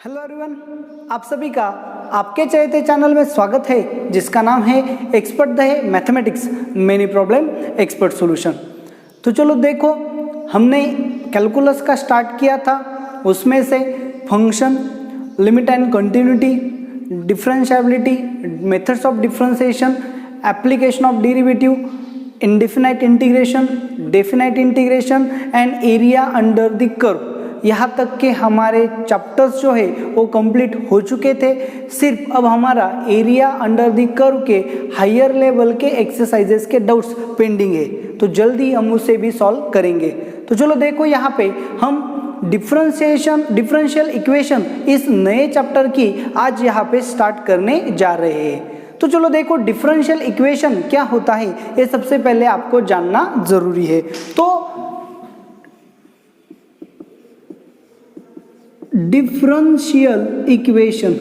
Hello everyone, आप सभी का आपके चहेते चैनल में स्वागत है जिसका नाम है expert the mathematics many problem expert solution. तो चलो देखो, हमने कैलकुलस का स्टार्ट किया था, उसमें से function, limit and continuity, differentiability, methods of differentiation, application of derivative, indefinite integration, definite integration and area under the curve, यहाँ तक के हमारे चैप्टर्स जो है वो कंप्लीट हो चुके थे। सिर्फ अब हमारा एरिया अंडर द कर्व के हायर लेवल के एक्सरसाइजेस के डाउट्स पेंडिंग है, तो जल्दी हम उसे भी सॉल्व करेंगे। तो चलो देखो, यहाँ पे हम डिफरेंशियल इक्वेशन इस नए चैप्टर की आज यहाँ पे स्टार्ट करने जा रहे हैं। तो चलो देखो, डिफरेंशियल इक्वेशन क्या होता है ये सबसे पहले आपको जानना जरूरी है। तो डिफरेंशियल इक्वेशन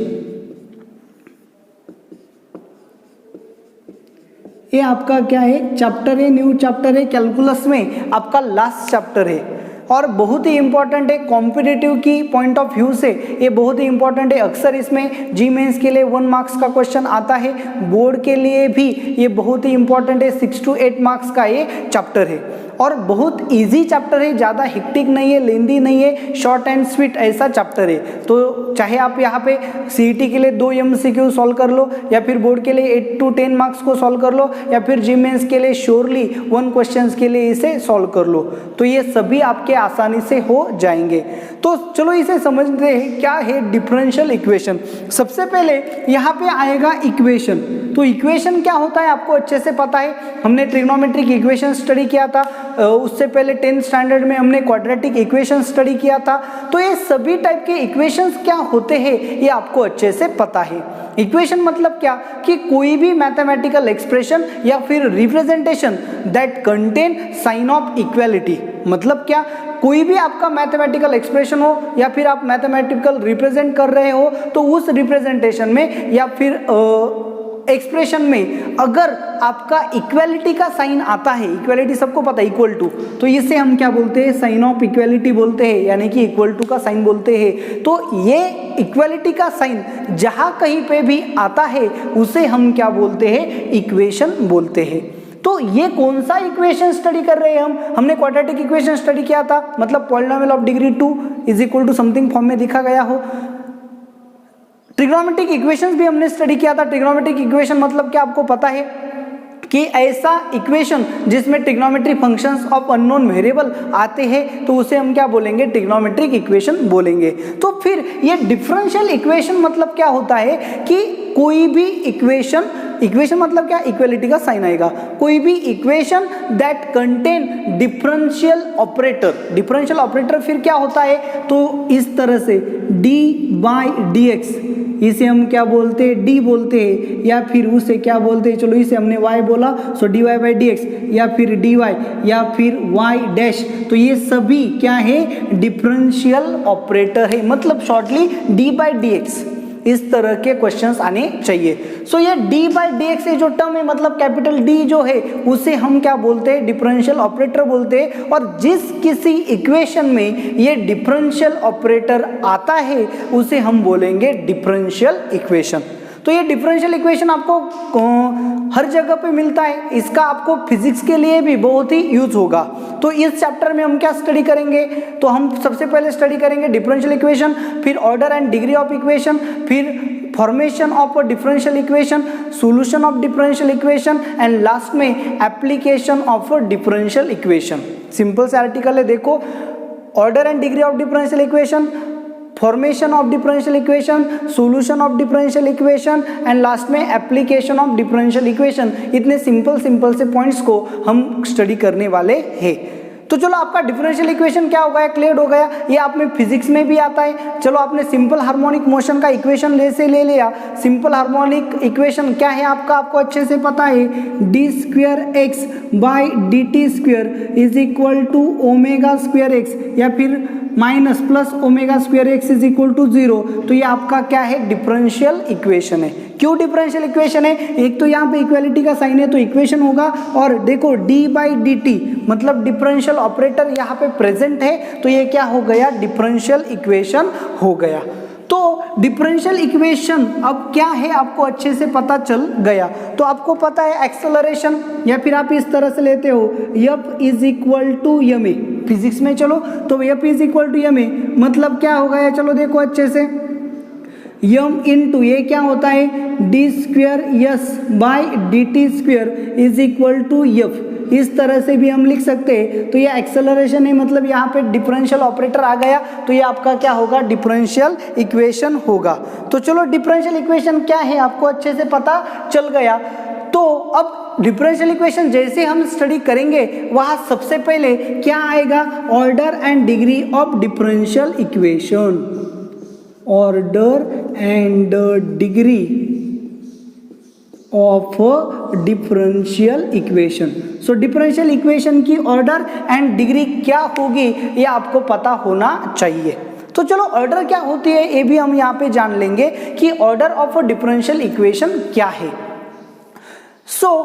ये आपका क्या है, चैप्टर है, न्यू चैप्टर है, कैलकुलस में आपका लास्ट चैप्टर है और बहुत ही इंपॉर्टेंट है। कॉम्पिटिटिव की पॉइंट ऑफ व्यू से ये बहुत ही इंपॉर्टेंट है। अक्सर इसमें जी मेंस के लिए 1 मार्क्स का क्वेश्चन आता है, बोर्ड के लिए भी ये बहुत ही इंपॉर्टेंट है। 6 to 8 मार्क्स का ये चैप्टर है और बहुत इजी चैप्टर है, ज़्यादा हिक्टिक नहीं है, लेंदी नहीं है, शॉर्ट एंड स्वीट ऐसा चैप्टर है। तो चाहे आप यहाँ पे सीईटी के लिए 2 MCQ सॉल्व कर लो, या फिर बोर्ड के लिए 8 to 10 मार्क्स को सॉल्व कर लो, या फिर जी मेंस के लिए श्योरली 1 क्वेश्चन के लिए इसे सॉल्व कर लो, तो ये सभी आपके आसानी से हो जाएंगे। तो चलो इसे समझते हैं क्या है डिफरेंशियल इक्वेशन। सबसे पहले यहाँ पे आएगा इक्वेशन। तो इक्वेशन क्या होता है आपको अच्छे से पता है, हमने ट्रिग्नोमेट्रिक इक्वेशन स्टडी किया था, उससे पहले 10th स्टैंडर्ड में हमने क्वाड्रेटिक इक्वेशन स्टडी किया था। तो ये सभी टाइप के इक्वेशंस क्या होते हैं ये आपको अच्छे से पता है। इक्वेशन मतलब क्या कि कोई भी मैथमेटिकल एक्सप्रेशन या फिर representation that contain sign of equality. मतलब क्या, कोई भी आपका मैथमेटिकल एक्सप्रेशन हो या फिर आप मैथमेटिकल रिप्रेजेंट कर रहे हो, तो उस रिप्रेजेंटेशन में या फिर एक्सप्रेशन में अगर आपका इक्वालिटी का साइन आता है, इक्वालिटी सबको पता है, इक्वल टू, तो इसे हम क्या बोलते हैं, साइन ऑफ इक्वालिटी बोलते हैं, यानी कि इक्वल टू का साइन बोलते हैं। तो ये इक्वालिटी का साइन जहां कहीं पे भी आता है उसे हम क्या बोलते हैं, इक्वेशन बोलते हैं। तो ये कौन सा इक्वेशन स्टडी कर रहे हैं हमने क्वाड्रेटिक इक्वेशन स्टडी किया था, मतलब polynomial of degree 2 is equal to something form में दिखा गया हो। ट्रिग्नोमेट्रिक इक्वेशंस भी हमने स्टडी किया था। ट्रिग्नोमेट्रिक इक्वेशन मतलब क्या आपको पता है कि ऐसा इक्वेशन जिसमें trigonometry functions of unknown variable आते हैं, तो उसे हम क्या बोलेंगे, ट्रिग्नोमेट्रिक इक्वेशन बोलेंगे। तो फिर ये डिफरेंशियल इक्वेशन मतलब क्या होता है कि कोई भी इक्वेशन मतलब क्या, इक्वालिटी का साइन आएगा, कोई भी equation that contain differential operator. Differential operator फिर क्या होता है, तो इस तरह से d/dx, इसे हम क्या बोलते हैं, d बोलते हैं, या फिर उसे क्या बोलते हैं, चलो इसे हमने y बोला, सो dy/dx, या फिर dy, या फिर y डैश। तो ये सभी क्या है, डिफरेंशियल ऑपरेटर है, मतलब शॉर्टली d/dx। इस तरह के क्वेश्चंस आने चाहिए। सो ये d/dx जो टर्म है, मतलब कैपिटल D जो है, उसे हम क्या बोलते हैं, डिफरेंशियल ऑपरेटर बोलते हैं। और जिस किसी इक्वेशन में ये डिफरेंशियल ऑपरेटर आता है उसे हम बोलेंगे डिफरेंशियल इक्वेशन। तो ये डिफरेंशियल इक्वेशन आपको हर जगह पे मिलता है, इसका आपको फिजिक्स के लिए भी बहुत ही यूज होगा। तो इस चैप्टर में हम क्या स्टडी करेंगे, तो हम सबसे पहले स्टडी करेंगे डिफरेंशियल इक्वेशन, फिर order and degree of equation, फिर formation of differential equation, solution of differential equation and last में application of differential equation. Simple से आर्टिकल है, देखो, order and degree of differential equation, formation of differential equation, solution of differential equation and last में application of differential equation. इतने simple से points को हम study करने वाले हैं। तो चलो, आपका डिफरेंशियल इक्वेशन क्या हो गया, क्लियर हो गया। ये आप में फिजिक्स में भी आता है। चलो, आपने सिंपल हार्मोनिक मोशन का इक्वेशन ले लिया। सिंपल हार्मोनिक इक्वेशन क्या है आपको अच्छे से पता है, d²x/dt² is equal to ω²x, या फिर minus plus ω²x is equal to 0। तो ये आपका क्या है, डिफरेंशियल इक्वेशन है। क्यों डिफरेंशियल इक्वेशन है, एक तो यहाँ पे इक्वालिटी का साइन है तो इक्वेशन होगा, और देखो d/dt मतलब डिफरेंशियल ऑपरेटर यहाँ पे प्रेजेंट है, तो ये क्या हो गया, डिफरेंशियल इक्वेशन हो गया। तो डिफरेंशियल इक्वेशन अब क्या है आपको अच्छे से पता चल गया। तो आपको पता है एक्सेलरेशन, या फिर आप इस तरह से लेते हो F is equal to M A, physics में चलो तो F is equal to M A मतलब क्या होगा, या चलो देखो अच्छे से, यम इंटू ये क्या होता है D square S by D T square is equal to F, इस तरह से भी हम लिख सकते हैं। तो ये एक्सेलरेशन है, मतलब यहाँ पे डिफरेंशियल ऑपरेटर आ गया, तो ये आपका क्या होगा, डिफरेंशियल इक्वेशन होगा। तो चलो डिफरेंशियल इक्वेशन क्या है आपको अच्छे से पता चल गया। तो अब डिफरेंशियल इक्वेशन जैसे हम स्टडी करेंगे वहाँ सबसे पहले क्या आएगा, order and degree of differential equation, order and degree of differential equation. So differential equation की ऑर्डर एंड डिग्री क्या होगी ये आपको पता होना चाहिए। तो चलो ऑर्डर क्या होती है ये भी हम यहाँ पे जान लेंगे कि ऑर्डर ऑफ डिफरेंशियल इक्वेशन क्या है। सो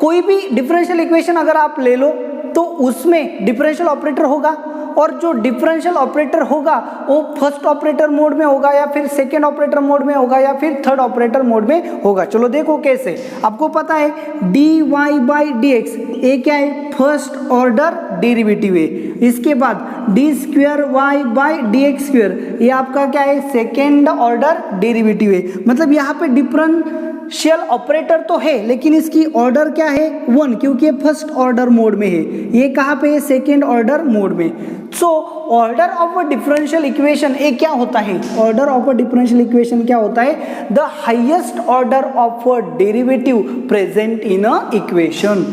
कोई भी डिफरेंशियल इक्वेशन अगर आप ले लो तो उसमें डिफरेंशियल ऑपरेटर होगा, और जो डिफरेंशियल ऑपरेटर होगा वो फर्स्ट ऑपरेटर मोड में होगा, या फिर सेकेंड ऑपरेटर मोड में होगा, या फिर थर्ड ऑपरेटर मोड में होगा। चलो देखो कैसे, आपको पता है D Y by D X ये क्या है, फर्स्ट ऑर्डर डेरिवेटिव है। इसके बाद D square Y by D x square ये आपका क्या है, सेकेंड ऑर्डर डेरिवेटिव है। मतलब यहाँ पे डिफरेंशियल ऑपरेटर तो है लेकिन इसकी ऑर्डर क्या है, वन, क्योंकि ये फर्स्ट ऑर्डर मोड में है। ये कहाँ पे है, सेकेंड ऑर्डर मोड में। So order of a differential equation ये क्या होता है, order of a differential equation क्या होता है, the highest order of a derivative present in a equation,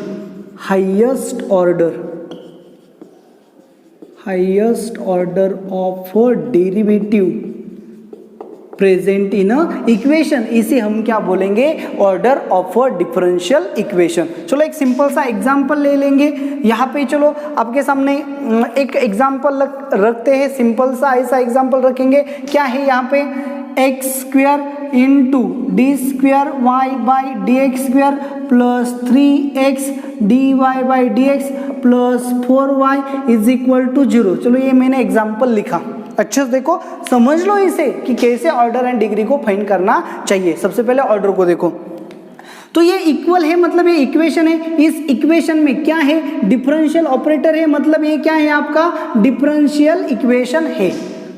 highest order of a derivative present in a equation, इसे हम क्या बोलेंगे, order of a differential equation. चलो एक सिंपल सा एग्जांपल ले लेंगे। यहाँ पे चलो आपके सामने एक एग्जांपल रखते हैं, सिंपल सा ऐसा एग्जांपल रखेंगे। क्या है यहाँ पे, X square into D square Y by D x square plus 3x D Y by D x plus 4y is equal to 0। चलो ये मैंने एग्जाम्पल लिखा, अच्छे से देखो, समझ लो इसे कि कैसे ऑर्डर एंड डिग्री को फाइंड करना चाहिए। सबसे पहले ऑर्डर को देखो, तो ये इक्वल है, मतलब ये इक्वेशन है। इस इक्वेशन में क्या है, डिफरेंशियल ऑपरेटर है, मतलब ये क्या है आपका डिफरेंशियल इक्वेशन है।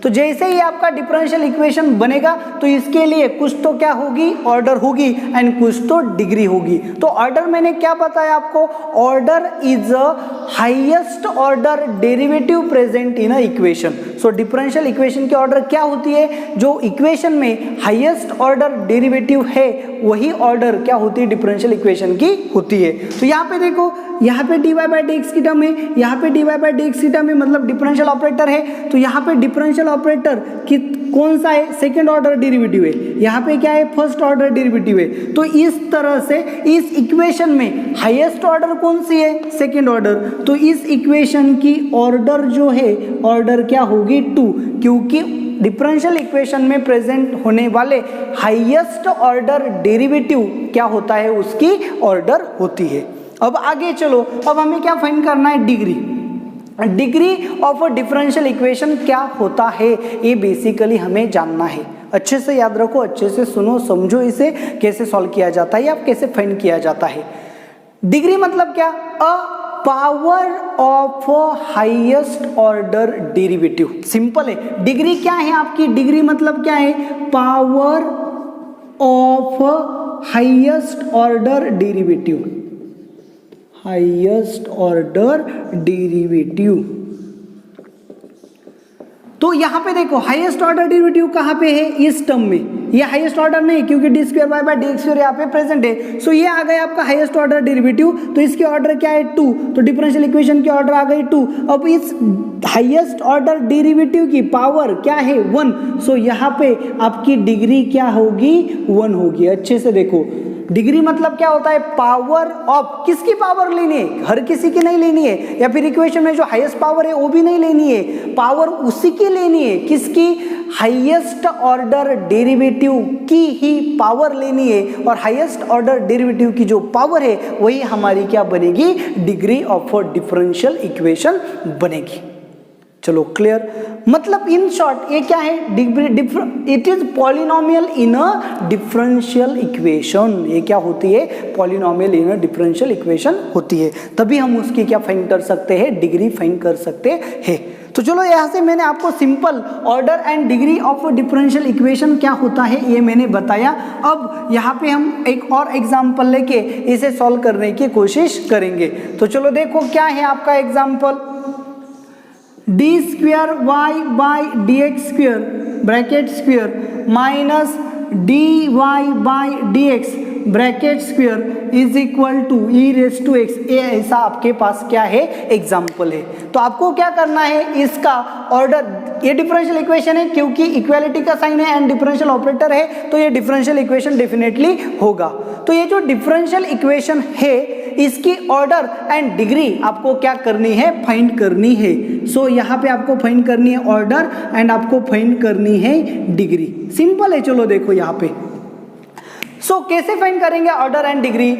तो जैसे ही आपका डिफरेंशियल इक्वेशन बनेगा तो इसके लिए कुछ तो क्या होगी, ऑर्डर होगी एंड कुछ तो डिग्री होगी। तो ऑर्डर मैंने क्या बताया आपको, order is a highest order derivative present in a equation. So differential equation की ऑर्डर क्या होती है, जो इक्वेशन में हाईएस्ट ऑर्डर डेरिवेटिव है वही ऑर्डर क्या होती है, डिफरेंशियल इक्वेशन की होती है। तो यहाँ पे देखो, यहाँ पे dy बाई डी एक्स की टर्म है, यहाँ पे dy बाई डी एक्स की टर्म है, मतलब डिफरेंशियल ऑपरेटर है। तो यहाँ पे डिफरेंशियल ऑपरेटर कि कौन सा है, सेकंड ऑर्डर डेरिवेटिव है, यहाँ पे क्या है, फर्स्ट ऑर्डर डेरिवेटिव है। तो इस तरह से इस इक्वेशन में हाईएस्ट ऑर्डर कौन सी है, सेकंड ऑर्डर। तो इस इक्वेशन की ऑर्डर जो है, ऑर्डर क्या होगी, 2, क्योंकि डिफरेंशियल इक्वेशन में प्रेजेंट होने वाले हाईएस्ट ऑर्डर डेरिवेटिव क्या होता है, उसकी ऑर्डर होती है। अब आगे चलो, अब हमें क्या फाइंड करना है, degree of a differential equation क्या होता है, ये बेसिकली हमें जानना है। अच्छे से याद रखो, अच्छे से सुनो, समझो इसे कैसे सॉल्व किया जाता है या कैसे फाइंड किया जाता है। डिग्री मतलब क्या, a power of highest order derivative. Simple है, डिग्री क्या है आपकी, डिग्री मतलब क्या है, power of highest order derivative, highest order derivative. तो यहां पे देखो हाईएस्ट ऑर्डर डेरिवेटिव कहां पे है, इस टर्म में। ये हाईएस्ट ऑर्डर नहीं, क्योंकि D square Y by D x square यहाँ पे प्रेजेंट है। सो ये आ गया आपका हाईएस्ट ऑर्डर डेरिवेटिव। तो इसकी ऑर्डर क्या है, 2। तो डिफरेंशियल इक्वेशन की ऑर्डर आ गई 2। अब इस हाईएस्ट ऑर्डर डेरिवेटिव की पावर क्या है, 1। सो यहाँ पे आपकी डिग्री क्या होगी, 1 होगी। अच्छे से देखो, डिग्री मतलब क्या होता है, पावर ऑफ, किसकी पावर लेनी है, हर किसी की नहीं लेनी है, या फिर इक्वेशन में जो हाईएस्ट पावर है वो भी नहीं लेनी है, पावर उसी की लेनी है, किसकी, हाईएस्ट ऑर्डर डेरिवेटिव की ही पावर लेनी है। और हाईएस्ट ऑर्डर डेरिवेटिव की जो पावर है वही हमारी क्या बनेगी, डिग्री ऑफ डिफरेंशियल इक्वेशन बनेगी। चलो क्लियर, मतलब इन शॉर्ट ये क्या है, it is polynomial in a differential equation. ये क्या होती है, polynomial in a differential equation होती है, तभी हम उसकी क्या फाइंड कर सकते हैं, डिग्री फाइंड कर सकते हैं। तो चलो यहाँ से मैंने आपको simple order and degree of differential equation क्या होता है ये मैंने बताया। अब यहाँ पे हम एक और एग्जाम्पल लेके इसे सॉल्व करने की कोशिश करेंगे। तो चलो देखो क्या है आपका example, D square Y by D x square bracket square minus D Y by D x bracket square is equal to E raise to X. ये ऐसा आपके पास क्या है, एग्जाम्पल है। तो आपको क्या करना है, इसका ऑर्डर, ये डिफरेंशियल इक्वेशन है क्योंकि इक्वालिटी का साइन है एंड डिफरेंशियल ऑपरेटर है, तो ये डिफरेंशियल इक्वेशन डेफिनेटली होगा। तो ये जो डिफरेंशियल इक्वेशन है इसकी ऑर्डर एंड डिग्री आपको क्या करनी है, फाइंड करनी है। सो यहाँ पे आपको फाइंड करनी है ऑर्डर एंड आपको फाइंड करनी है डिग्री। सिंपल है, चलो देखो यहाँ पे। सो कैसे फाइंड करेंगे ऑर्डर एंड डिग्री,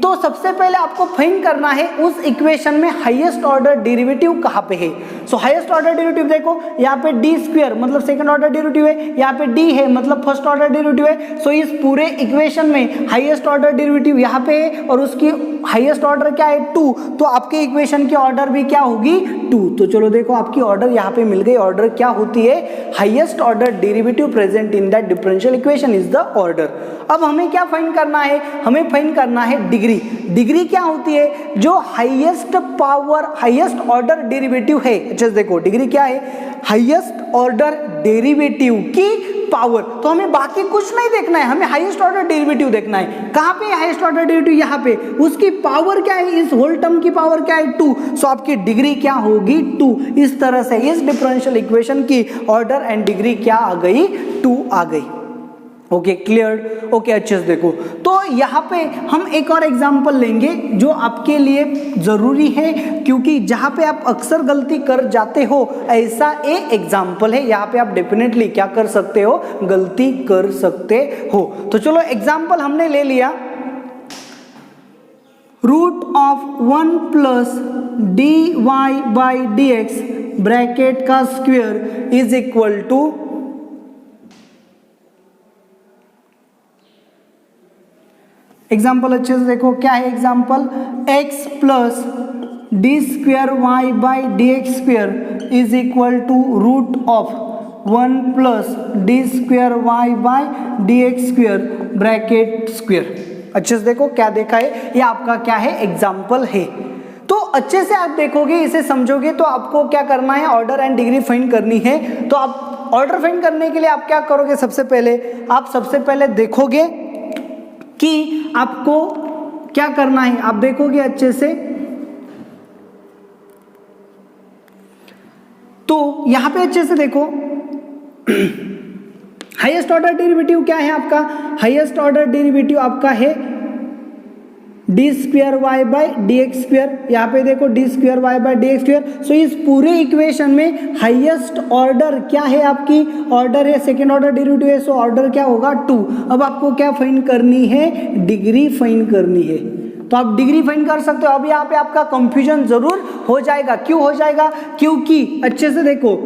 तो सबसे पहले आपको फाइंड करना है उस इक्वेशन में हाईएस्ट ऑर्डर डेरिवेटिव कहाँ पे है। सो हाईएस्ट ऑर्डर डेरिवेटिव देखो यहाँ पे डी स्क्वायर मतलब सेकंड ऑर्डर डेरिवेटिव है, यहाँ पे डी है मतलब फर्स्ट ऑर्डर डेरिवेटिव है। सो इस पूरे इक्वेशन में हाईएस्ट ऑर्डर डेरिवेटिव यहाँ पे है और उसकी हाईएस्ट ऑर्डर क्या है 2, तो आपके इक्वेशन की ऑर्डर भी क्या होगी 2। तो चलो देखो आपकी ऑर्डर यहाँ पे मिल गई, ऑर्डर क्या होती है, highest order derivative present in that differential equation is the order. अब हमें क्या फाइंड करना है, हमें फाइंड करना है डिग्री। डिग्री क्या होती है, जो highest power highest order derivative है। अच्छा देखो डिग्री क्या है, हाईएस्ट ऑर्डर डेरिवेटिव की पावर। तो हमें बाकी कुछ नहीं देखना है, हमें हाईएस्ट ऑर्डर डेरिवेटिव देखना है। कहाँ पे हाईएस्ट ऑर्डर डेरिवेटिव, यहाँ पे। उसकी पावर क्या है, इस होल टर्म की पावर क्या है 2। सो आपकी डिग्री क्या होगी 2। इस तरह से इस डिफरेंशियल इक्वेशन की ऑर्डर एंड डिग्री क्या आ गई, 2 आ गई। ओके क्लियर, ओके अच्छे से देखो। तो यहाँ पे हम एक और एग्जांपल लेंगे जो आपके लिए ज़रूरी है, क्योंकि जहाँ पे आप अक्सर गलती कर जाते हो ऐसा एक एग्जांपल है। यहाँ पे आप डेफिनेटली क्या कर सकते हो, गलती कर सकते हो। तो चलो एग्जांपल हमने ले लिया, root of 1 plus d Y by D x bracket का square is equal to, example अच्छे से देखो क्या है example, x plus d square Y by D x square is equal to root of 1 plus d square Y by D x square bracket square. अच्छे से देखो क्या देखा है, ये आपका क्या है, एग्जाम्पल है। तो अच्छे से आप देखोगे, इसे समझोगे तो आपको क्या करना है, ऑर्डर एंड डिग्री फाइंड करनी है। तो आप ऑर्डर फाइंड करने के लिए आप क्या करोगे, सबसे पहले देखोगे कि आपको क्या करना है। आप देखोगे अच्छे से, तो यहां पे अच्छे से देखो हाईएस्ट ऑर्डर डेरिवेटिव क्या है आपका, हाईएस्ट ऑर्डर डेरिवेटिव आपका है D square Y by D x square. यहाँ पे देखो d square Y by D x square. So इस पूरे इक्वेशन में हाईएस्ट ऑर्डर क्या है, आपकी ऑर्डर है सेकेंड ऑर्डर डेरिवेटिव है। सो ऑर्डर क्या होगा 2। अब आपको क्या फाइंड करनी है, डिग्री फाइंड करनी है। तो आप डिग्री फाइंड कर सकते हो। अब यहाँ पे आपका कंफ्यूजन जरूर हो जाएगा, क्यों हो जाएगा, क्योंकि अच्छे से देखो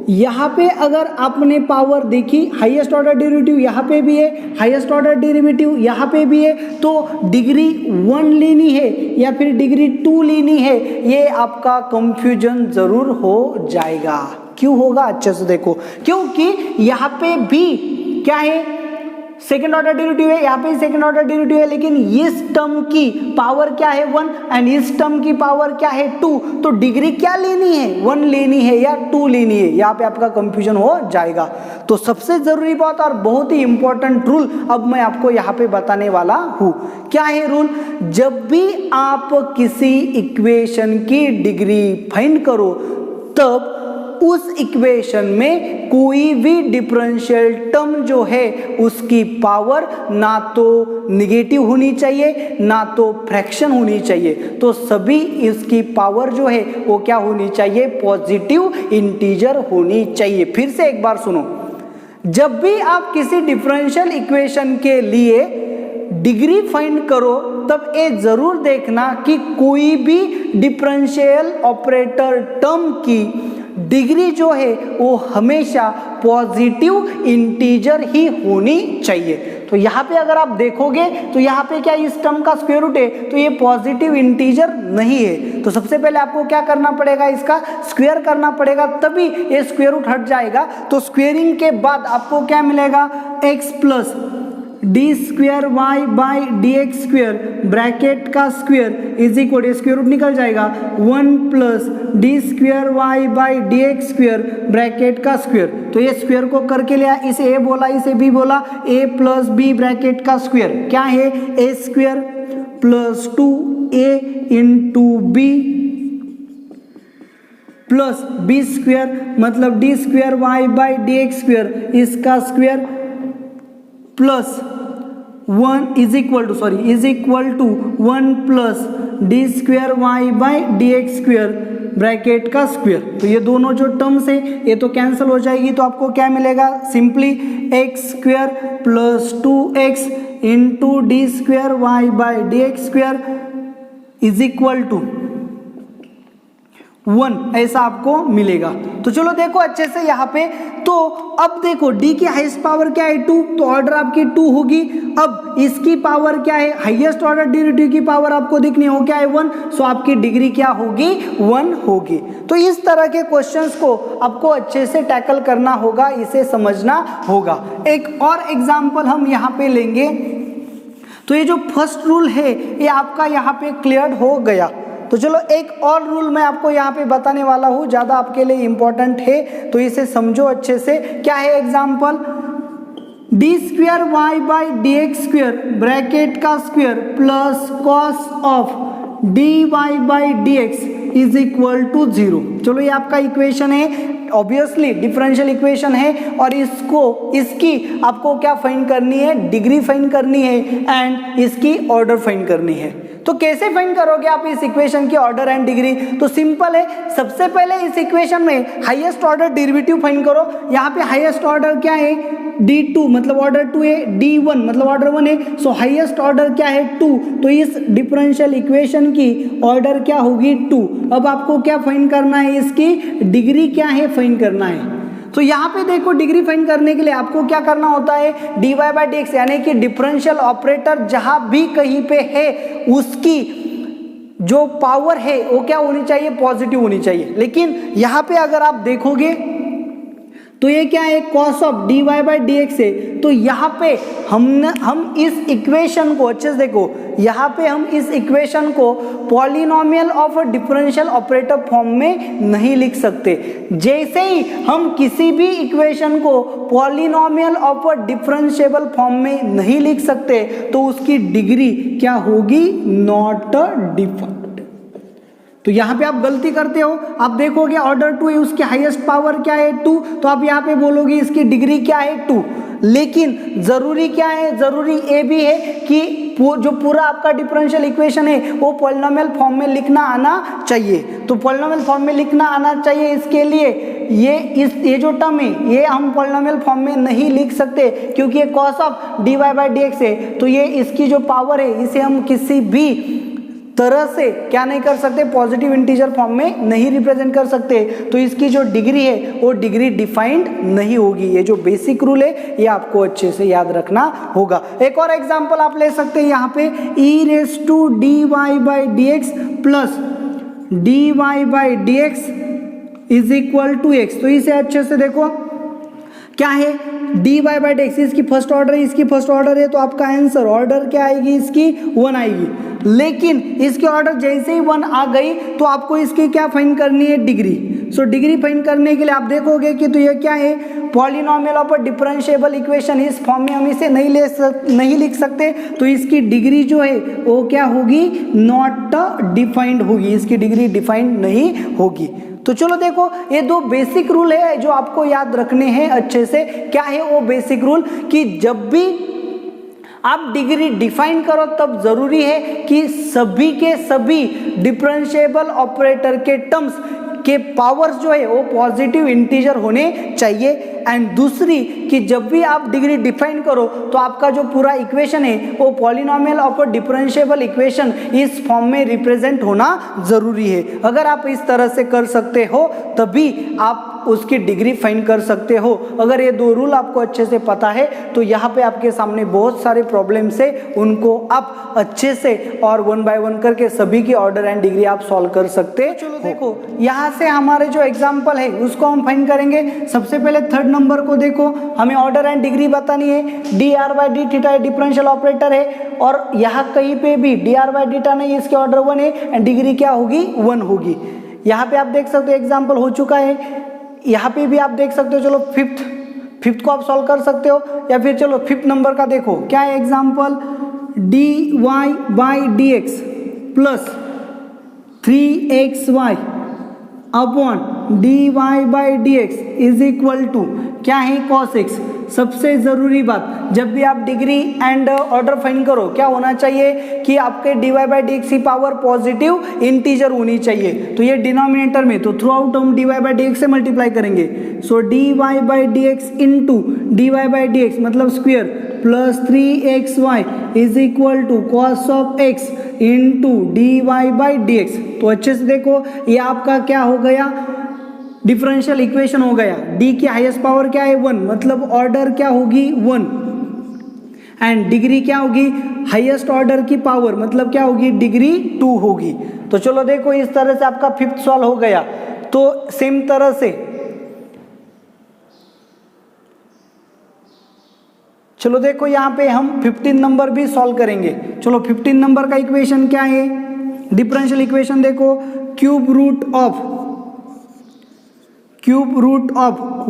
यहाँ पे अगर आपने पावर देखी, हाईएस्ट ऑर्डर डेरिवेटिव यहाँ पे भी है, हाईएस्ट ऑर्डर डेरिवेटिव यहाँ पे भी है, तो डिग्री 1 लेनी है या फिर डिग्री 2 लेनी है, ये आपका कंफ्यूजन जरूर हो जाएगा। क्यों होगा, अच्छे से देखो, क्योंकि यहाँ पे भी क्या है, सेकेंड ऑर्डर डेरिवेटिव है, यहाँ पे सेकेंड ऑर्डर डेरिवेटिव है, लेकिन इस टर्म की पावर क्या है 1 एंड इस टर्म की पावर क्या है 2। तो डिग्री क्या लेनी है, 1 लेनी है या 2 लेनी है, यहाँ पे आपका कंफ्यूजन हो जाएगा। तो सबसे जरूरी बात और बहुत ही इंपॉर्टेंट रूल अब मैं आपको यहाँ पे बताने वाला हूँ। क्या है रूल, जब भी आप किसी इक्वेशन की डिग्री फाइंड करो तब उस इक्वेशन में कोई भी डिफरेंशियल टर्म जो है उसकी पावर ना तो निगेटिव होनी चाहिए ना तो फ्रैक्शन होनी चाहिए, तो सभी इसकी पावर जो है वो क्या होनी चाहिए, पॉजिटिव इंटीजर होनी चाहिए। फिर से एक बार सुनो, जब भी आप किसी डिफरेंशियल इक्वेशन के लिए डिग्री फाइंड करो तब ये जरूर देखना कि कोई भी डिफरेंशियल ऑपरेटर टर्म की डिग्री जो है वो हमेशा पॉजिटिव इंटीजर ही होनी चाहिए। तो यहाँ पे अगर आप देखोगे तो यहाँ पे क्या इस टर्म का स्क्वायर रूट है, तो ये पॉजिटिव इंटीजर नहीं है। तो सबसे पहले आपको क्या करना पड़ेगा, इसका स्क्वायर करना पड़ेगा, तभी ये स्क्वायर रूट हट जाएगा। तो स्क्वेयरिंग के बाद आपको क्या मिलेगा, x plus d square Y by D x square bracket का square is equal, square root निकल जाएगा 1 plus d square Y by D x square bracket का स्क्वेयर। तो ये स्क्वेयर को करके लिया, इसे a बोला इसे b बोला, a प्लस बी ब्रैकेट का स्क्वेयर क्या है, a square plus 2a into b plus b square मतलब d square Y by D x square इसका square plus 1 is equal to 1 plus d square Y by D x square bracket का square. तो ये दोनों जो terms है ये तो कैंसिल हो जाएगी, तो आपको क्या मिलेगा, simply X square plus 2x into D square Y by D x square is equal to 1, ऐसा आपको मिलेगा। तो चलो देखो अच्छे से यहाँ पे, तो अब देखो d की हाईएस्ट पावर क्या है 2, तो ऑर्डर आपकी 2 होगी। अब इसकी पावर क्या है, हाईएस्ट ऑर्डर डेरिवेटिव की पावर आपको दिखनी हो क्या है 1, सो आपकी डिग्री क्या होगी 1 होगी। तो इस तरह के क्वेश्चंस को आपको अच्छे से टैकल करना होगा, इसे समझना होगा। एक और एग्जाम्पल हम यहाँ पे लेंगे। तो ये जो फर्स्ट रूल है ये आपका यहाँ पे क्लियर हो गया। तो चलो एक और रूल मैं आपको यहाँ पे बताने वाला हूँ, ज़्यादा आपके लिए इम्पोर्टेंट है, तो इसे समझो अच्छे से। क्या है example, D square Y by D x square bracket का square plus cos of d Y by D x is equal to 0। चलो ये आपका इक्वेशन है, ऑब्वियसली डिफरेंशियल इक्वेशन है, और इसकी आपको क्या फाइंड करनी है, डिग्री फाइंड करनी है एंड इसकी ऑर्डर फाइंड करनी है। तो कैसे फाइंड करोगे आप इस इक्वेशन की ऑर्डर एंड डिग्री, तो सिंपल है, सबसे पहले इस इक्वेशन में हाईएस्ट ऑर्डर डेरिवेटिव फाइंड करो। यहाँ पे हाईएस्ट ऑर्डर क्या है d2 मतलब ऑर्डर 2 है, d1 मतलब ऑर्डर 1 है, सो हाईएस्ट ऑर्डर क्या है 2, तो इस डिफरेंशियल इक्वेशन की ऑर्डर क्या होगी 2। अब आपको क्या फाइंड करना है, इसकी डिग्री क्या है फाइंड करना है। तो यहाँ पे देखो डिग्री फाइंड करने के लिए आपको क्या करना होता है, dy बाई डी एक्स यानी कि डिफरेंशियल ऑपरेटर जहां भी कहीं पे है उसकी जो पावर है वो क्या होनी चाहिए, पॉजिटिव होनी चाहिए। लेकिन यहाँ पे अगर आप देखोगे तो ये क्या है, cos of dy by D x है। तो यहाँ पे हम इस इक्वेशन को अच्छे से देखो, यहाँ पे हम इस इक्वेशन को polynomial of differential operator form में नहीं लिख सकते। जैसे ही हम किसी भी इक्वेशन को पॉलिनोमियल ऑफ डिफरेंशिएबल फॉर्म में नहीं लिख सकते तो उसकी डिग्री क्या होगी, नॉट डिफाइंड। तो यहाँ पे आप गलती करते हो, आप देखोगे ऑर्डर 2 है, उसकी हाईएस्ट पावर क्या है 2, तो आप यहाँ पे बोलोगे इसकी डिग्री क्या है 2। लेकिन जरूरी क्या है, जरूरी ये भी है कि जो पूरा आपका डिफरेंशियल इक्वेशन है वो पॉलिनोमियल फॉर्म में लिखना आना चाहिए। तो पॉलिनोमियल फॉर्म में लिखना आना चाहिए, इसके लिए ये जो टर्म है ये हम पॉलिनोमियल फॉर्म में नहीं लिख सकते, क्योंकि ये cos of dy by D x है। तो ये इसकी जो पावर है इसे हम किसी भी तरह से क्या नहीं कर सकते, पॉजिटिव इंटीजर फॉर्म में नहीं रिप्रेजेंट कर सकते। तो इसकी जो डिग्री है वो डिग्री डिफाइंड नहीं होगी। ये जो बेसिक रूल है ये आपको अच्छे से याद रखना होगा। एक और एग्जांपल आप ले सकते हैं यहाँ पे, e raise to d Y by D x plus d Y by D x is equal to x. तो इसे अच्छे से देखो क्या है, D Y by D x इसकी फर्स्ट ऑर्डर है, इसकी फर्स्ट ऑर्डर है, तो आपका आंसर ऑर्डर क्या आएगी, इसकी 1 आएगी। लेकिन इसकी ऑर्डर जैसे ही 1 आ गई तो आपको इसकी क्या फाइंड करनी है, डिग्री। सो डिग्री फाइंड करने के लिए आप देखोगे कि तो ये क्या है, पॉलिनोमियल ऑफ डिफरेंशिएबल इक्वेशन, इस फॉर्म में हम इसे नहीं लिख सकते। तो इसकी डिग्री जो है वो क्या होगी, नॉट डिफाइंड होगी, इसकी डिग्री डिफाइंड नहीं होगी। तो चलो देखो ये 2 बेसिक रूल है जो आपको याद रखने हैं अच्छे से। क्या है वो बेसिक रूल, कि जब भी आप डिग्री डिफाइन करो तब जरूरी है कि सभी के सभी डिफरेंशिएबल ऑपरेटर के टर्म्स के पावर्स जो है वो पॉजिटिव इंटीजर होने चाहिए। एंड दूसरी कि जब भी आप डिग्री डिफाइन करो तो आपका जो पूरा इक्वेशन है वो पॉलिनोमियल ऑफ डिफरेंशिएबल इक्वेशन इस फॉर्म में रिप्रेजेंट होना जरूरी है। अगर आप इस तरह से कर सकते हो तभी आप उसकी डिग्री फाइन कर सकते हो। अगर ये दो रूल आपको अच्छे से पता है तो यहाँ पे आपके सामने बहुत सारे प्रॉब्लम्स है, उनको आप अच्छे से और वन बाय वन करके सभी की ऑर्डर एंड डिग्री आप सॉल्व कर सकते। चलो देखो यहाँ से हमारे जो एग्जाम्पल है उसको हम फाइन करेंगे। सबसे पहले थर्ड नंबर को देखो, हमें ऑर्डर एंड डिग्री बतानी है। D R by D theta differential operator है और यहाँ कहीं पे भी डी आर बाई डीटा नहीं, इसके ऑर्डर 1 है एंड डिग्री क्या होगी 1 होगी। यहाँ पे आप देख सकते हो एग्जाम्पल हो चुका है। यहाँ पे भी आप देख सकते हो। चलो फिफ्थ को आप सॉल्व कर सकते हो या फिर चलो फिफ्थ नंबर का देखो क्या है example, D Y by D x plus 3xy upon D Y by D x is equal to क्या है cos x। सबसे जरूरी बात, जब भी आप डिग्री एंड ऑर्डर फाइंड करो क्या होना चाहिए कि आपके d Y by D x की पावर पॉजिटिव इंटीजर होनी चाहिए। तो ये डिनोमिनेटर में तो थ्रू आउट हम d Y by D x से मल्टीप्लाई करेंगे। So d Y by D x into d Y by D x मतलब square plus 3xy is equal to cos of x into d Y by D x. तो अच्छे से देखो ये आपका क्या हो गया, डिफरेंशियल इक्वेशन हो गया। d की हाईएस्ट पावर क्या है 1 मतलब ऑर्डर क्या होगी 1 एंड डिग्री क्या होगी हाईएस्ट ऑर्डर की पावर मतलब क्या होगी डिग्री 2 होगी। तो चलो देखो इस तरह से आपका फिफ्थ सॉल्व हो गया। तो सेम तरह से चलो देखो यहाँ पे हम 15 नंबर भी सॉल्व करेंगे। चलो 15 नंबर का इक्वेशन क्या है, डिफरेंशियल इक्वेशन देखो, cube root of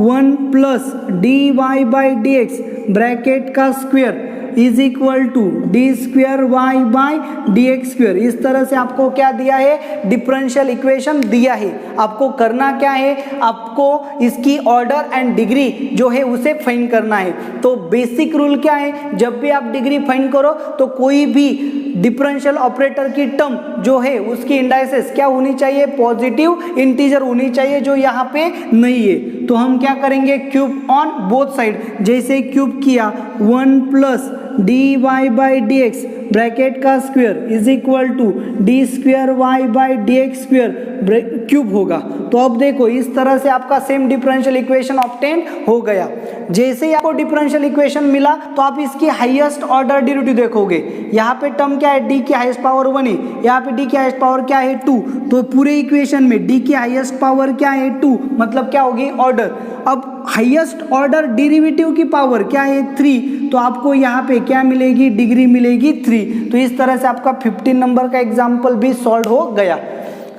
1 plus d Y by D x bracket का square is equal to d square Y by D x square. इस तरह से आपको क्या दिया है, डिफरेंशियल इक्वेशन दिया है। आपको करना क्या है, आपको इसकी ऑर्डर एंड डिग्री जो है उसे फाइंड करना है। तो बेसिक रूल क्या है, जब भी आप डिग्री फाइंड करो तो कोई भी डिफरेंशियल ऑपरेटर की टर्म जो है उसकी इंडाइसेस क्या होनी चाहिए, पॉजिटिव इंटीजर होनी चाहिए, जो यहाँ पे नहीं है। तो हम क्या करेंगे, क्यूब ऑन बोथ साइड। जैसे क्यूब किया 1 plus d Y by D x bracket का square is equal to d square Y by D x square cube होगा। तो अब देखो इस तरह से आपका सेम डिफरेंशियल इक्वेशन ऑब्टेन हो गया। जैसे ही आपको डिफरेंशियल इक्वेशन मिला तो आप इसकी हाईएस्ट ऑर्डर डेरिवेटिव देखोगे। यहाँ पे टर्म क्या है, डी की हाईएस्ट पावर 1 है, यहाँ पे डी की हाईएस्ट पावर क्या है 2। तो पूरे इक्वेशन में डी की हाईएस्ट पावर क्या है 2 मतलब क्या होगी ऑर्डर। अब हाईएस्ट ऑर्डर डेरिवेटिव की पावर क्या है 3, तो आपको यहाँ पे क्या मिलेगी, डिग्री मिलेगी 3। तो इस तरह से आपका 15 नंबर का एग्जाम्पल भी सॉल्व हो गया।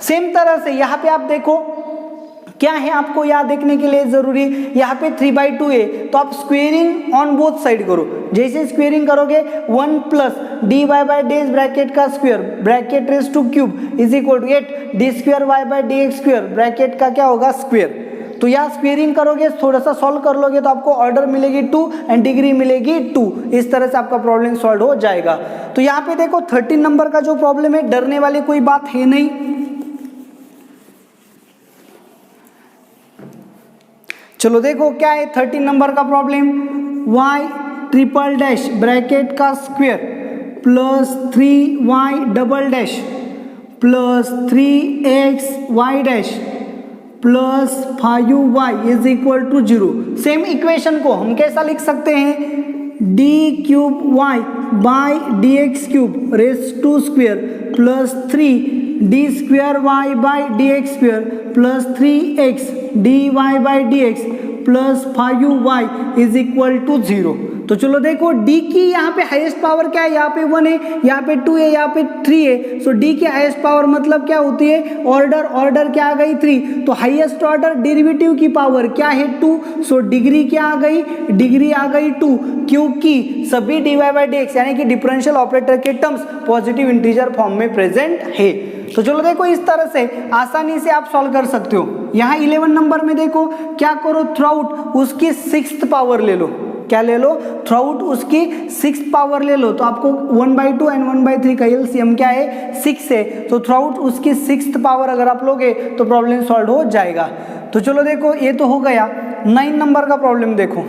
सेम तरह से यहाँ पे आप देखो क्या है, आपको यहाँ देखने के लिए जरूरी, यहाँ पे 3/2 है तो आप स्क्वेयरिंग ऑन बोथ साइड करो। जैसे स्क्वेयरिंग करोगे 1 plus d Y by D x bracket का square bracket raise to cube is equal to 8 d square Y by D x square bracket का क्या होगा स्क्वायर। तो यहाँ स्क्वेयरिंग करोगे, थोड़ा सा सॉल्व कर लोगे तो आपको ऑर्डर मिलेगी 2 एंड डिग्री मिलेगी 2। इस तरह से आपका प्रॉब्लम सॉल्व हो जाएगा। तो यहाँ पे देखो 13 नंबर का जो प्रॉब्लम है, डरने वाली कोई बात है नहीं। चलो देखो क्या है 13 नंबर का problem, y triple dash bracket का square plus 3y double dash plus 3xy dash plus 5y is equal to 0। Same equation को हम कैसा लिख सकते हैं, d cube y by D x cube raise to square plus 3 d square Y by D x square plus 3x D Y by D x plus 5y is equal to 0। तो चलो देखो d की यहाँ पे highest power क्या है, यहाँ पे 1 है, यहाँ पे 2 है, यहाँ पे 3 है। सो d की हाईएस्ट पावर मतलब क्या होती है, ऑर्डर क्या आ गई 3। तो हाईएस्ट ऑर्डर डेरिवेटिव की पावर क्या है 2। सो डिग्री क्या आ गई, डिग्री आ गई 2, क्योंकि सभी dy बाई डी एक्स यानी कि डिफरेंशियल ऑपरेटर के टर्म्स पॉजिटिव इंटीजर फॉर्म में प्रेजेंट है। तो चलो देखो इस तरह से आसानी से आप सॉल्व कर सकते हो। यहाँ 11 नंबर में देखो क्या करो, थ्रू आउट उसकी 6th पावर ले लो। क्या ले लो, थ्रू आउट उसकी 6 पावर ले लो, तो आपको 1/2 एंड 1/3 का एलसीएम क्या है 6 है, तो थ्रू आउट उसकी 6th पावर अगर आप लोगे तो प्रॉब्लम सॉल्व हो जाएगा। तो चलो देखो ये तो हो गया। 9 नंबर का प्रॉब्लम देखो,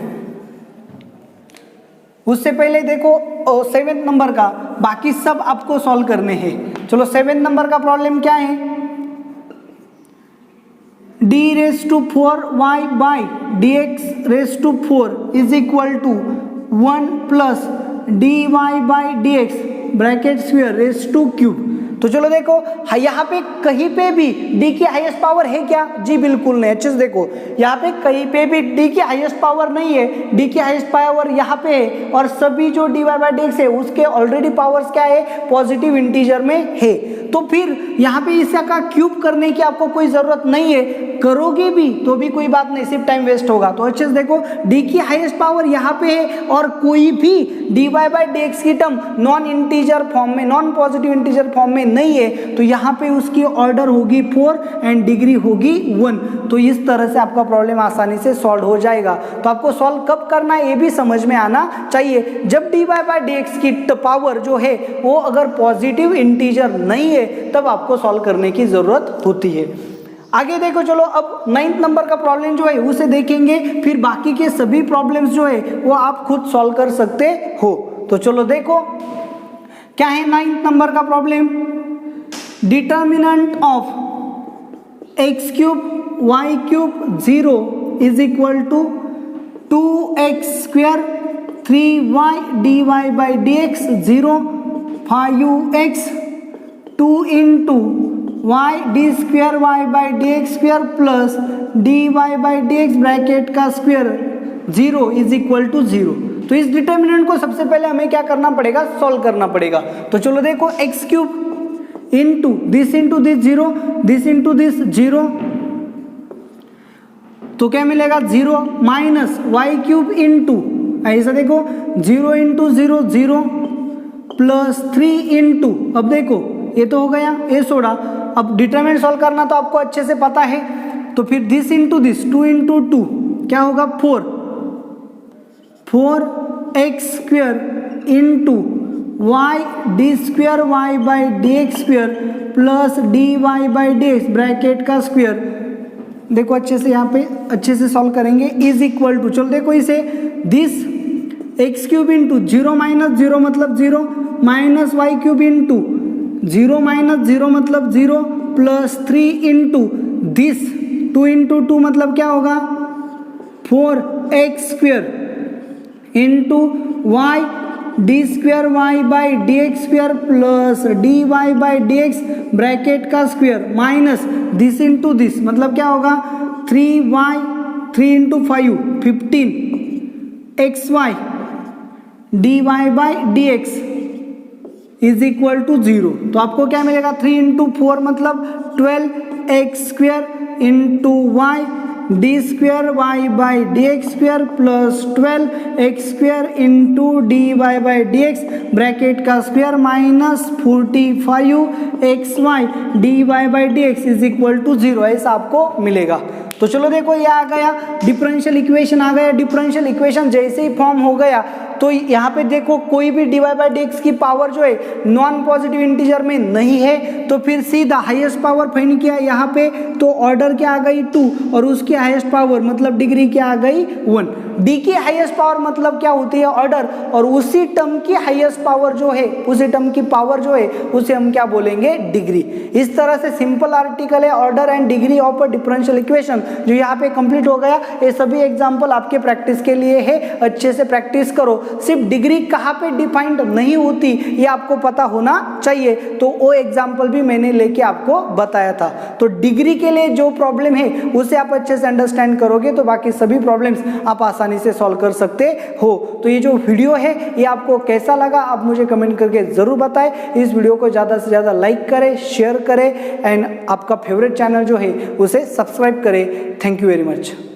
उससे पहले देखो 7 नंबर का, बाकी सब आपको सॉल्व करने हैं। चलो 7 नंबर का प्रॉब्लम क्या है, d⁴y by dx⁴ is equal to 1 plus dy by dx bracket square raise to cube. तो चलो देखो यहाँ पे कहीं पे भी d की हाईएस्ट पावर है क्या, जी बिल्कुल नहीं। अच्छे से देखो यहाँ पे कहीं पे भी d की हाईएस्ट पावर नहीं है, d की हाईएस्ट पावर यहाँ पे है, और सभी जो dy by dx है उसके ऑलरेडी पावर्स क्या है, पॉजिटिव इंटीजर में है। तो फिर यहाँ पे इसका क्यूब करने की आपको कोई जरूरत नहीं है, करोगे भी तो भी कोई बात नहीं, सिर्फ टाइम वेस्ट होगा। तो अच्छे से देखो d की हाईएस्ट पावर यहाँ पे है, और कोई भी dy by dx की टर्म नॉन इंटीजर फॉर्म में, नॉन पॉजिटिव इंटीजर फॉर्म में नहीं है, तो यहाँ पे उसकी ऑर्डर होगी 4 एंड डिग्री होगी 1। तो इस तरह से आपका प्रॉब्लम आसानी से सॉल्व हो जाएगा। तो आपको सॉल्व कब करना है ये भी समझ में आना चाहिए, जब dy by dx की पावर जो है वो अगर पॉजिटिव इंटीजर नहीं है तब आपको सॉल्व करने की जरूरत होती है। आगे देखो चलो अब 9th नंबर का प्रॉब्लम जो है उसे देखेंगे, फिर बाकी के सभी प्रॉब्लम्स जो है वो आप खुद सॉल्व कर सकते हो। तो चलो देखो क्या है 9th नंबर का problem, determinant of x³ y³ 0 is equal to 2x² 3y dy by dx 0 5x 2 into y d² y by dx square plus dy by dx bracket का स्क्वायर 0 इज इक्वल टू 0। तो इस determinant को सबसे पहले हमें क्या करना पड़ेगा, सॉल्व करना पड़ेगा। तो चलो देखो x³ into this 0, this into this 0, तो क्या मिलेगा 0 माइनस y³ इंटू, ऐसा देखो 0 इंटू 0 0 प्लस 3 इंटू, अब देखो ये तो हो गया, ये छोड़ा, अब डिटरमिनेंट सॉल्व करना तो आपको अच्छे से पता है। तो फिर दिस इंटू दिस 2 इंटू 2 क्या होगा 4x² into y d² y by dx square plus dy by dx bracket का स्क्वायर, देखो अच्छे से यहाँ पे अच्छे से सॉल्व करेंगे, इज इक्वल टू, चलो देखो इसे दिस x³ इंटू 0 माइनस 0 मतलब 0 माइनस y³ इंटू 0 माइनस 0 मतलब 0 प्लस 3 इंटू दिस 2 इंटू 2 मतलब क्या होगा 4x² into y d² y by dx square plus dy by dx bracket का square minus this into this मतलब क्या होगा 3y 3 into 5 15xy dy by dx is equal to 0। तो आपको क्या मिलेगा 3 इंटू 4 मतलब 12x² into y d² y by dx square plus 12x² into dy by dx bracket का square minus 45xy dy by dx is equal to 0, ऐसा आपको मिलेगा। तो चलो देखो ये आ गया, डिफरेंशियल इक्वेशन आ गया। डिफरेंशियल इक्वेशन जैसे ही फॉर्म हो गया तो यहाँ पे देखो कोई भी dy बाई dx की पावर जो है नॉन पॉजिटिव इंटीजर में नहीं है, तो फिर सीधा हाईएस्ट पावर फाइंड किया यहाँ पे, तो ऑर्डर क्या आ गई 2 और उसकी हाईएस्ट पावर मतलब डिग्री क्या आ गई 1। डी की हाईएस्ट पावर मतलब क्या होती है ऑर्डर, और उसी टर्म की हाईएस्ट पावर जो है, उसी टर्म की पावर जो है उसे हम क्या बोलेंगे डिग्री। इस तरह से सिंपल आर्टिकल है order and degree of a differential equation जो यहाँ पे कंप्लीट हो गया। ये सभी एग्जांपल आपके प्रैक्टिस के लिए है, अच्छे से प्रैक्टिस करो। सिर्फ डिग्री कहाँ पे डिफाइंड नहीं होती ये आपको पता होना चाहिए, तो वो एग्जांपल भी मैंने लेके आपको बताया था। तो डिग्री के लिए जो प्रॉब्लम है उसे आप अच्छे से अंडरस्टैंड करोगे तो बाकी सभी प्रॉब्लम्स आप आसानी से सॉल्व कर सकते हो। तो ये जो वीडियो है ये आपको कैसा लगा आप मुझे कमेंट करके जरूर बताएं। इस वीडियो को ज़्यादा से ज़्यादा लाइक करें, शेयर करें एंड आपका फेवरेट चैनल जो है उसे सब्सक्राइब करें। Thank you very much.